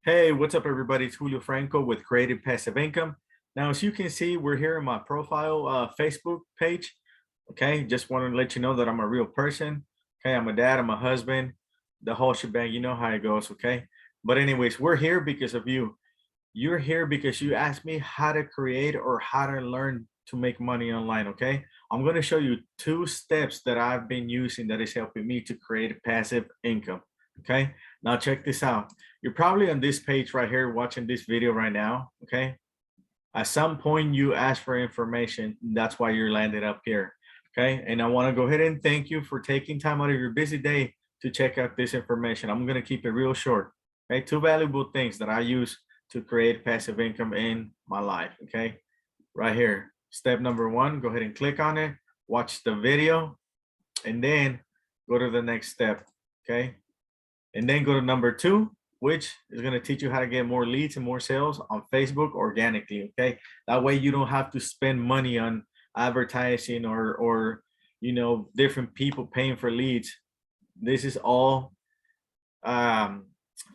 Hey, what's up, everybody? It's Julio Franco with Creative Passive Income. Now, as you can see, we're here in my profile Facebook page. Okay, just want to let you know that I'm a real person. Okay, I'm a dad, I'm a husband, the whole shebang. You know how it goes. Okay, but anyways, we're here because of you. You're here because you asked me how to create or how to learn to make money online. Okay, I'm going to show you 2 steps that I've been using that is helping me to create passive income. Okay, now check this out. You're probably on this page right here watching this video right now. Okay, at some point you asked for information. That's why you're landed up here. Okay, and I want to go ahead and thank you for taking time out of your busy day to check out this information. I'm going to keep it real short. Okay, 2 valuable things that I use to create passive income in my life. Okay, right here. Step number 1, go ahead and click on it, watch the video, and then go to the next step. Okay, and then go to number 2, which is going to teach you how to get more leads and more sales on Facebook organically. Okay, that way you don't have to spend money on advertising or different people paying for leads. This is all um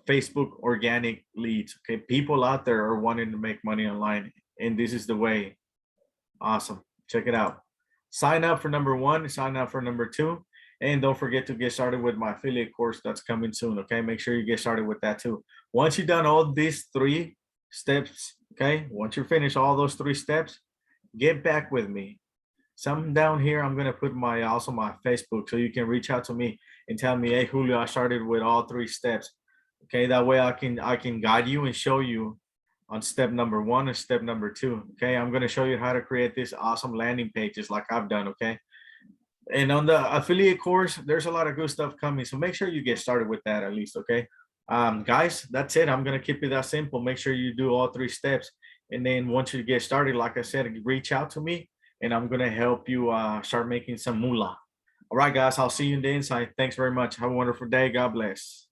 Facebook organic leads. Okay, people out there are wanting to make money online, and this is the way. Awesome, check it out. Sign up for number 1, sign up for number 2, and don't forget to get started with my affiliate course that's coming soon. Okay, make sure you get started with that too. Once you've done all these 3 steps, okay, once you finish all those 3 steps, get back with me. Some down here, I'm gonna put my Facebook, so you can reach out to me and tell me, hey Julio, I started with all 3 steps. Okay, that way I can guide you and show you on step number 1 and step number 2. Okay, I'm gonna show you how to create these awesome landing pages like I've done. Okay, and on the affiliate course, there's a lot of good stuff coming, so make sure you get started with that at least. Okay, guys, that's it. I'm gonna keep it that simple. Make sure you do all 3 steps, and then once you get started, like I said, reach out to me and I'm gonna help you start making some moolah. All right, guys, I'll see you in the inside. Thanks very much. Have a wonderful day. God bless.